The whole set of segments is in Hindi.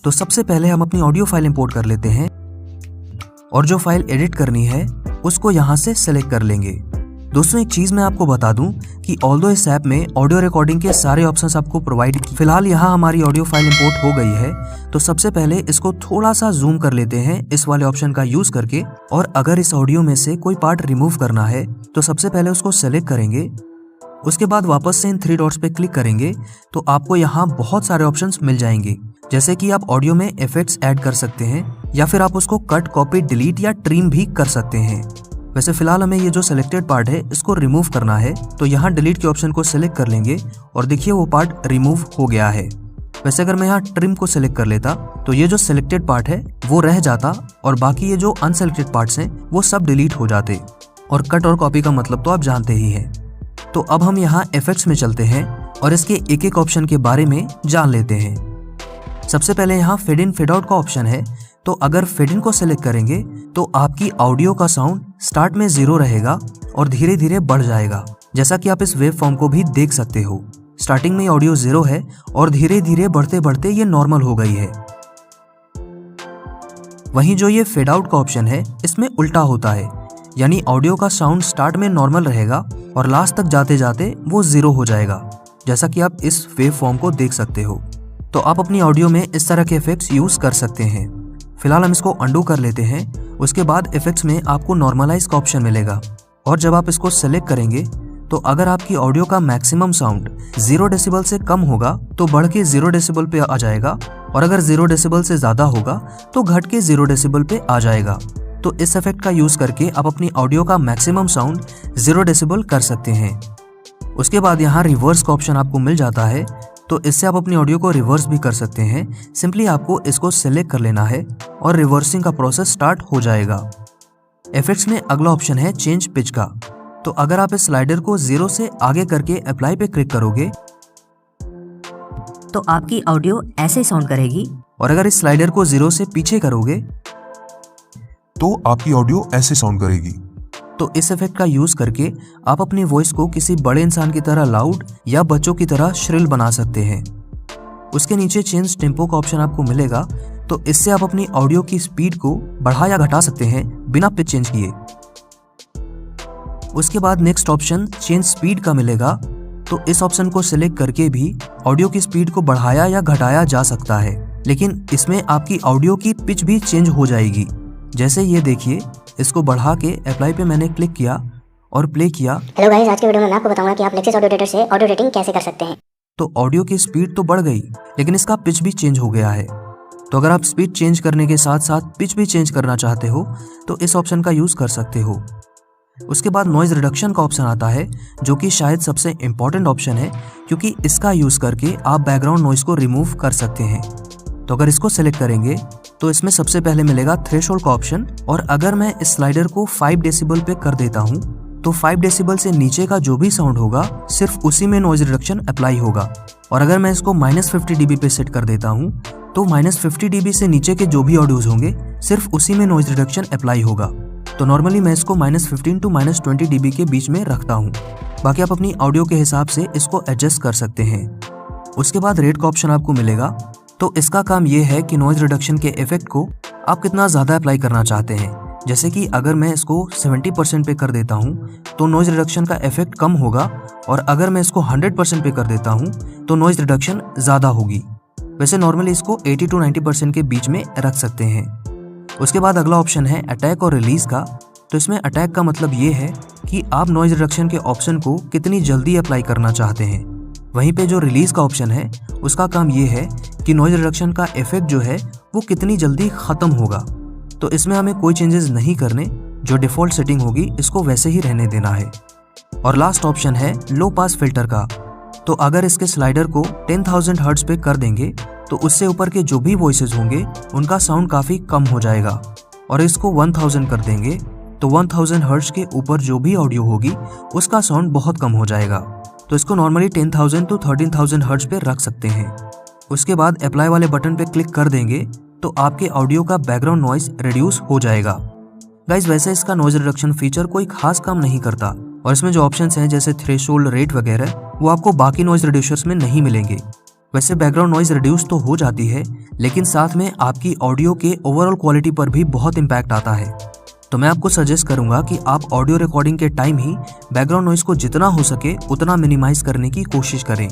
तो सबसे पहले हम अपनी ऑडियो फाइल इंपोर्ट कर लेते हैं और जो फाइल एडिट करनी है उसको यहाँ से सेलेक्ट कर लेंगे। दोस्तों एक चीज मैं आपको बता दूं कि ऑल्दो इस ऐप में ऑडियो रिकॉर्डिंग के सारे ऑप्शंस आपको प्रोवाइड फिलहाल यहाँ हमारी ऑडियो फाइल इंपोर्ट हो गई है, तो सबसे पहले इसको थोड़ा सा जूम कर लेते हैं इस वाले ऑप्शन का यूज करके। और अगर इस ऑडियो में से कोई पार्ट रिमूव करना है तो सबसे पहले उसको सेलेक्ट करेंगे, उसके बाद वापस से इन 3 डॉट्स पे क्लिक करेंगे तो आपको यहाँ बहुत सारे ऑप्शंस मिल जाएंगे, जैसे कि आप ऑडियो में इफेक्ट्स ऐड कर सकते हैं या फिर आप उसको कट, कॉपी, डिलीट या ट्रिम भी कर सकते हैं। वैसे फिलहाल हमें ये जो सिलेक्टेड पार्ट है इसको रिमूव करना है, तो यहाँ डिलीट के ऑप्शन को सिलेक्ट कर लेंगे और देखिए वो पार्ट रिमूव हो गया है। वैसे अगर मैं यहाँ ट्रिम को सिलेक्ट कर लेता तो ये जो सिलेक्टेड पार्ट है वो रह जाता और बाकी ये जो अनसिलेक्टेड पार्ट्स हैं वो सब डिलीट हो जाते। और कट और कॉपी का मतलब तो आप जानते ही हैं। तो अब हम यहाँ इफेक्ट्स में चलते हैं और इसके एक एक ऑप्शन के बारे में जान लेते हैं। सबसे पहले यहाँ फेड इन फेड आउट का ऑप्शन है, तो अगर फेड इन को सिलेक्ट करेंगे तो आपकी ऑडियो का साउंड स्टार्ट में 0 रहेगा और धीरे धीरे बढ़ जाएगा, जैसा कि आप इस वेव फॉर्म को भी देख सकते हो। स्टार्टिंग में ऑडियो 0 है और धीरे धीरे बढ़ते बढ़ते ये नॉर्मल हो गई है। वहीं जो ये फेड आउट का ऑप्शन है इसमें उल्टा होता है, यानी ऑडियो का साउंड स्टार्ट में नॉर्मल रहेगा और लास्ट तक जाते जाते वो 0 हो जाएगा, जैसा कि आप इस वेव फॉर्म को देख सकते हो। तो आप अपनी ऑडियो में इस तरह के इफेक्ट्स यूज कर सकते हैं। फिलहाल हम इसको अंडू कर लेते हैं। उसके बाद इफेक्ट्स में आपको नॉर्मलाइज का ऑप्शन मिलेगा और जब आप इसको सेलेक्ट करेंगे तो अगर आपकी ऑडियो का मैक्सिमम साउंड 0 डेसिबल से कम होगा तो बढ़ के 0 डेसिबल पे आ जाएगा और अगर 0 डेसिबल से ज्यादा होगा तो घट के 0 डेसिबल पे आ जाएगा। तो इस इफेक्ट का यूज करके आप अपनी ऑडियो का मैक्सिमम साउंड 0 डेसिबल कर सकते हैं। उसके बाद यहाँ रिवर्स का ऑप्शन आपको मिल जाता है, तो इससे आप अपनी ऑडियो को रिवर्स भी कर सकते हैं। सिंपली आपको इसको सेलेक्ट कर लेना है और रिवर्सिंग का प्रोसेस स्टार्ट हो जाएगा। इफेक्ट्स में अगला ऑप्शन है चेंज पिच का, तो अगर आप इस स्लाइडर को 0 से आगे करके अप्लाई पे क्लिक करोगे तो आपकी ऑडियो ऐसे साउंड करेगी, और अगर इस स्लाइडर को 0 से पीछे करोगे तो आपकी ऑडियो ऐसे साउंड करेगी। तो इस इफेक्ट का यूज करके आप अपनी वॉइस को किसी बड़े इंसान की तरह लाउड या बच्चों की तरह श्रिल बना सकते हैं। उसके नीचे चेंज टेम्पो का ऑप्शन आपको मिलेगा, तो इससे आप अपनी ऑडियो की स्पीड को बढ़ा या घटा सकते हैं बिना पिच चेंज किए। उसके बाद नेक्स्ट ऑप्शन चेंज स्पीड का मिलेगा, तो इस ऑप्शन को सिलेक्ट करके भी ऑडियो की स्पीड को बढ़ाया या घटाया जा सकता है, लेकिन इसमें आपकी ऑडियो की पिच भी चेंज हो जाएगी। जैसे ये देखिए, इसको बढ़ा के अप्लाई पे मैंने क्लिक किया और प्ले किया। हेलो गाइस, आज के वीडियो में मैं आपको बताऊंगा कि आप लेक्सिस ऑडियो एडिटर से ऑडियो रेटिंग कैसे कर सकते हैं। तो ऑडियो की स्पीड तो बढ़ गई लेकिन इसका पिच भी चेंज हो गया है। तो अगर आप स्पीड चेंज करने के साथ साथ पिच भी चेंज करना चाहते हो तो इस ऑप्शन का यूज कर सकते हो। उसके बाद नॉइज रिडक्शन का ऑप्शन आता है, जो कि शायद सबसे इम्पोर्टेंट ऑप्शन है, क्योंकि इसका यूज करके आप बैकग्राउंड नॉइज को रिमूव कर सकते हैं। तो अगर इसको सिलेक्ट करेंगे तो इसमें सबसे पहले मिलेगा थ्रेशोल्ड का ऑप्शन, और अगर मैं इस स्लाइडर को 5 डेसिबल पे कर देता हूँ तो 5 डेसिबल से नीचे का जो भी साउंड होगा सिर्फ उसी में नॉइज रिडक्शन अप्लाई होगा। और अगर मैं इसको -50 dB पे सेट कर देता हूँ तो -50 dB से नीचे के जो भी ऑडियोज होंगे सिर्फ उसी में नॉइज रिडक्शन अप्लाई होगा। तो नॉर्मली मैं इसको -15 to -20 dB के बीच में रखता हूँ। बाकी आप अपनी ऑडियो के हिसाब से इसको एडजस्ट कर सकते हैं। उसके बाद रेट का ऑप्शन आपको मिलेगा, तो इसका काम ये है कि नॉइज रिडक्शन के इफेक्ट को आप कितना ज़्यादा अप्लाई करना चाहते हैं। जैसे कि अगर मैं इसको 70% पे कर देता हूँ तो नॉइज रिडक्शन का इफेक्ट कम होगा, और अगर मैं इसको 100% पे कर देता हूँ तो नॉइज रिडक्शन ज़्यादा होगी। वैसे नॉर्मली इसको 80 to 90% के बीच में रख सकते हैं। उसके बाद अगला ऑप्शन है अटैक और रिलीज का, तो इसमें अटैक का मतलब ये है कि आप नॉइज रिडक्शन के ऑप्शन को कितनी जल्दी अप्लाई करना चाहते हैं। वहीं पे जो रिलीज का ऑप्शन है उसका काम ये है कि नॉइज रिडक्शन का इफेक्ट जो है वो कितनी जल्दी खत्म होगा। तो इसमें हमें कोई चेंजेस नहीं करने, जो डिफॉल्ट सेटिंग होगी इसको वैसे ही रहने देना है। और लास्ट ऑप्शन है लो पास फिल्टर का, तो अगर इसके स्लाइडर को 10,000 हर्ट्ज पे कर देंगे तो उससे ऊपर के जो भी वॉइसेस होंगे उनका साउंड काफी कम हो जाएगा, और इसको 1000 कर देंगे तो 1000 हर्ट्ज के ऊपर जो भी ऑडियो होगी उसका साउंड बहुत कम हो जाएगा। तो इसको नॉर्मली 10,000 to 13,000 हर्ट्ज पे रख सकते हैं। उसके बाद अप्लाई वाले बटन पे क्लिक कर देंगे तो आपके ऑडियो का बैकग्राउंड नॉइज रिड्यूस हो जाएगा। गाइज वैसे इसका नॉइज रिडक्शन फीचर कोई खास काम नहीं करता, और इसमें जो ऑप्शंस हैं जैसे थ्रेशोल्ड, रेट वगैरह वो आपको बाकी नॉइज रिड्यूसर्स में नहीं मिलेंगे। वैसे बैकग्राउंड नॉइज रिड्यूस तो हो जाती है, लेकिन साथ में आपकी ऑडियो के ओवरऑल क्वालिटी पर भी बहुत इम्पैक्ट आता है। तो मैं आपको सजेस्ट करूंगा कि आप ऑडियो रिकॉर्डिंग के टाइम ही बैकग्राउंड नॉइस को जितना हो सके उतना मिनिमाइज करने की कोशिश करें।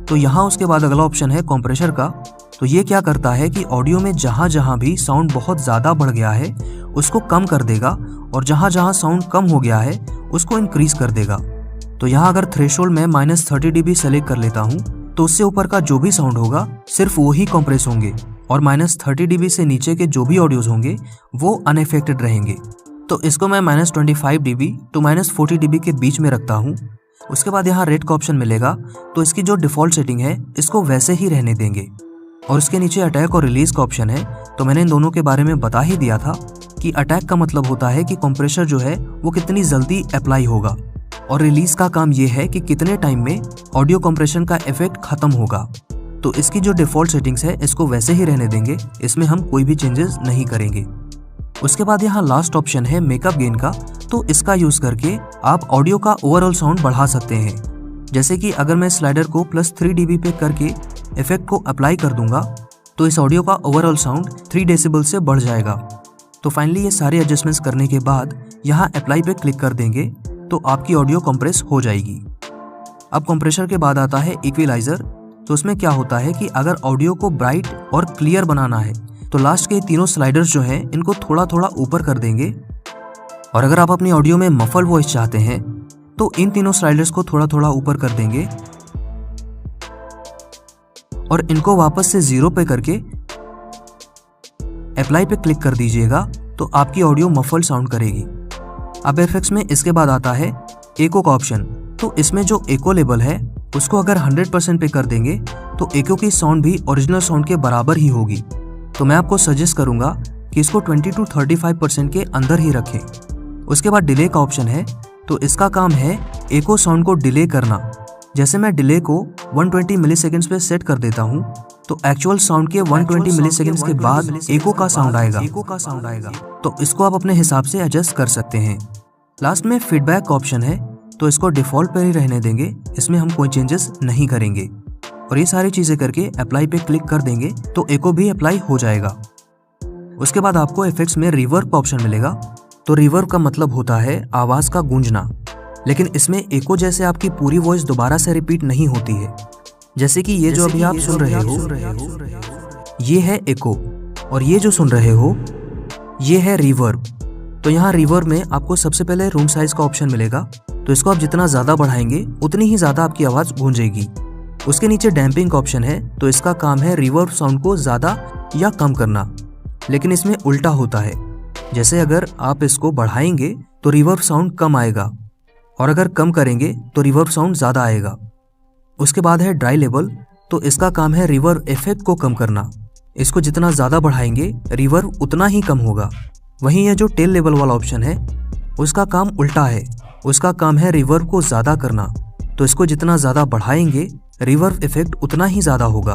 तो यहाँ उसके बाद अगला ऑप्शन है कंप्रेसर का। तो ये क्या करता है कि ऑडियो में जहाँ जहाँ भी साउंड बहुत ज़्यादा बढ़ गया है उसको कम कर देगा, और जहाँ जहाँ साउंड कम हो गया है उसको इंक्रीज कर देगा। तो यहाँ अगर थ्रेशोल्ड में -30 dB सेलेक्ट कर लेता हूँ तो उससे ऊपर का जो भी साउंड होगा सिर्फ वो ही कंप्रेस होंगे, और -30 dB से नीचे के जो भी ऑडियोज होंगे वो अनइफेक्टेड रहेंगे। तो इसको मैं -25 dB टू -40 dB के बीच में रखता हूँ। उसके बाद यहाँ रेट का ऑप्शन मिलेगा, तो इसकी जो डिफ़ॉल्ट सेटिंग है इसको वैसे ही रहने देंगे। और उसके नीचे अटैक और रिलीज का ऑप्शन है। तो मैंने इन दोनों के बारे में बता ही दिया था कि अटैक का मतलब होता है कि कंप्रेसर जो है वो कितनी जल्दी अप्लाई होगा, और रिलीज का काम ये है कि कितने टाइम में ऑडियो कंप्रेशन का इफेक्ट खत्म होगा। तो इसकी जो डिफ़ॉल्ट सेटिंग्स है इसको वैसे ही रहने देंगे, इसमें हम कोई भी चेंजेस नहीं करेंगे। उसके बाद यहाँ लास्ट ऑप्शन है मेकअप गेन का। तो इसका यूज़ करके आप ऑडियो का ओवरऑल साउंड बढ़ा सकते हैं। जैसे कि अगर मैं स्लाइडर को +3 dB पे करके इफेक्ट को अप्लाई कर दूंगा तो इस ऑडियो का ओवरऑल साउंड 3 डेसिबल से बढ़ जाएगा। तो फाइनली ये सारे एडजस्टमेंट्स करने के बाद यहाँ अप्लाई पे क्लिक कर देंगे तो आपकी ऑडियो कंप्रेस हो जाएगी। अब कंप्रेसर के बाद आता है इक्विलाइजर। तो उसमें क्या होता है कि अगर ऑडियो को ब्राइट और क्लियर बनाना है तो लास्ट के तीनों स्लाइडर्स जो हैं इनको थोड़ा थोड़ा ऊपर कर देंगे, और अगर आप अपनी ऑडियो में मफल वॉइस चाहते हैं तो इन तीनों स्लाइडर्स को थोड़ा थोड़ा ऊपर कर देंगे और इनको वापस से 0 पे करके अप्लाई पे क्लिक कर दीजिएगा तो आपकी ऑडियो मफल साउंड करेगी। अब इफेक्ट्स में इसके बाद आता है एको का ऑप्शन। तो इसमें जो एको लेवल है उसको अगर 100% पे कर देंगे तो एको की साउंड भी ओरिजिनल साउंड के बराबर ही होगी। तो मैं आपको सजेस्ट करूंगा कि इसको 20 to 35% के अंदर ही रखें। उसके बाद डिले का ऑप्शन है। तो इसका काम है एको साउंड को डिले करना। जैसे मैं डिले को 120 मिलीसेकंड्स पे सेट कर देता हूँ तो एक्चुअल साउंड के 120 मिलीसेकंड्स के बाद एको का साउंड आएगा। तो इसको आप अपने हिसाब से एडजस्ट कर सकते हैं। लास्ट में फीडबैक का ऑप्शन है। तो इसको डिफ़ॉल्ट पर ही रहने देंगे, इसमें हम कोई चेंजेस नहीं करेंगे। और ये सारी चीज़ें करके अप्लाई पे क्लिक कर देंगे तो एको भी अप्लाई हो जाएगा। उसके बाद आपको इफेक्ट्स में रिवर्ब का ऑप्शन मिलेगा। तो रिवर्ब का मतलब होता है आवाज़ का गूंजना, लेकिन इसमें एको जैसे आपकी पूरी वॉइस दोबारा से रिपीट नहीं होती है। जैसे कि ये जो अभी आप सुन रहे हो ये है एको, और ये जो सुन रहे हो ये है रिवर्ब। तो यहाँ रिवर्ब में आपको सबसे पहले रूम साइज का ऑप्शन मिलेगा। तो इसको आप जितना ज़्यादा बढ़ाएंगे उतनी ही ज़्यादा आपकी आवाज़ गूंजेगी। उसके नीचे डैम्पिंग का ऑप्शन है। तो इसका काम है रिवर्ब साउंड को ज़्यादा या कम करना, लेकिन इसमें उल्टा होता है। जैसे अगर आप इसको बढ़ाएंगे तो रिवर्ब साउंड कम आएगा, और अगर कम करेंगे तो रिवर्ब साउंड ज़्यादा आएगा। उसके बाद है ड्राई लेवल। तो इसका काम है रिवर्ब इफेक्ट को कम करना। इसको जितना ज़्यादा बढ़ाएंगे रिवर्ब उतना ही कम होगा। वहीं यह जो टेल लेवल वाला ऑप्शन है उसका काम उल्टा है, उसका काम है रिवर्ब को ज़्यादा करना। तो इसको जितना ज़्यादा बढ़ाएंगे रिवर्ब इफेक्ट उतना ही ज़्यादा होगा।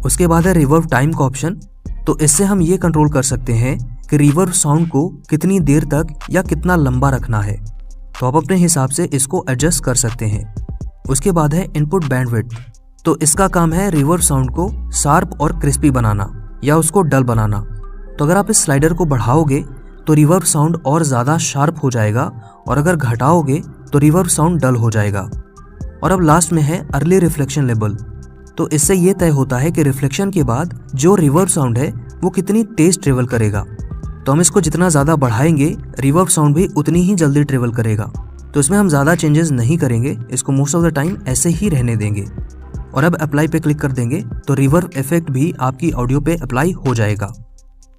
उसके बाद है रिवर्ब टाइम का ऑप्शन। तो इससे हम ये कंट्रोल कर सकते हैं कि रिवर्ब साउंड को कितनी देर तक या कितना लंबा रखना है। तो आप अपने हिसाब से इसको एडजस्ट कर सकते हैं। उसके बाद है इनपुट बैंडविड्थ। तो इसका काम है रिवर्ब साउंड को शार्प और क्रिस्पी बनाना या उसको डल बनाना। तो अगर आप इस स्लाइडर को बढ़ाओगे तो रिवर्ब साउंड और ज़्यादा शार्प हो जाएगा, और अगर घटाओगे तो रिवर्ब साउंड डल हो जाएगा। और अब लास्ट में है अर्ली रिफ्लेक्शन लेवल। तो इससे ये तय होता है कि रिफ्लेक्शन के बाद जो रिवर्ब साउंड है वो कितनी तेज ट्रेवल करेगा। तो हम इसको जितना ज़्यादा बढ़ाएंगे रिवर्ब साउंड भी उतनी ही जल्दी ट्रेवल करेगा। तो इसमें हम ज़्यादा चेंजेस नहीं करेंगे, इसको मोस्ट ऑफ द टाइम ऐसे ही रहने देंगे। और अब अप्लाई पे क्लिक कर देंगे तो रिवर्ब इफेक्ट भी आपकी ऑडियो पे अप्लाई हो जाएगा।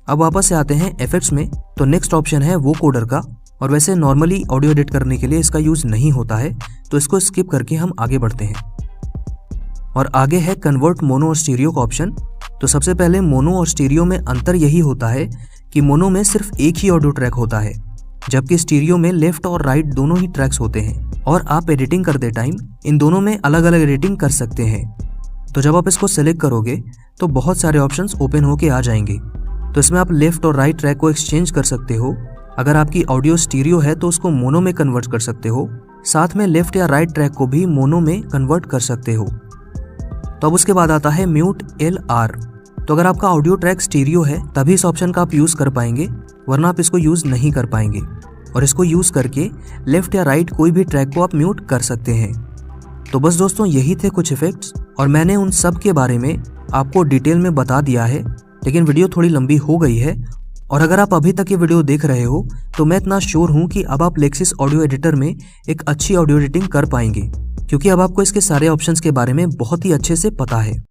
अब वापस से आते हैं इफेक्ट्स में। तो नेक्स्ट ऑप्शन है वो कोडर का, और वैसे नॉर्मली ऑडियो एडिट करने के लिए इसका यूज़ नहीं होता है, तो इसको स्किप करके हम आगे बढ़ते हैं। और आगे है कन्वर्ट मोनो और स्टीरियो का ऑप्शन। तो सबसे पहले मोनो और स्टीरियो में अंतर यही होता है कि मोनो में सिर्फ एक ही ऑडियो ट्रैक होता है, जबकि स्टीरियो में लेफ्ट और राइट दोनों ही ट्रैक्स होते हैं, और आप एडिटिंग करते टाइम इन दोनों में अलग अलग एडिटिंग कर सकते हैं। तो जब आप इसको सेलेक्ट करोगे तो बहुत सारे ऑप्शंस ओपन होके आ जाएंगे। तो इसमें आप लेफ्ट और राइट ट्रैक को एक्सचेंज कर सकते हो। अगर आपकी ऑडियो स्टीरियो है तो उसको मोनो में कन्वर्ट कर सकते हो, साथ में लेफ्ट या राइट ट्रैक को भी मोनो में कन्वर्ट कर सकते हो। तो अब उसके बाद आता है म्यूट LR। तो अगर आपका ऑडियो ट्रैक स्टीरियो है तभी इस ऑप्शन का आप यूज़ कर पाएंगे, वरना आप इसको यूज़ नहीं कर पाएंगे। और इसको यूज़ करके लेफ्ट या राइट कोई भी ट्रैक को आप म्यूट कर सकते हैं। तो बस दोस्तों यही थे कुछ इफ़ेक्ट्स और मैंने उन सब के बारे में आपको डिटेल में बता दिया है, लेकिन वीडियो थोड़ी लंबी हो गई है। और अगर आप अभी तक ये वीडियो देख रहे हो तो मैं इतना श्योर हूँ कि अब आप लेक्सिस ऑडियो एडिटर में एक अच्छी ऑडियो एडिटिंग कर पाएंगे, क्योंकि अब आपको इसके सारे ऑप्शंस के बारे में बहुत ही अच्छे से पता है।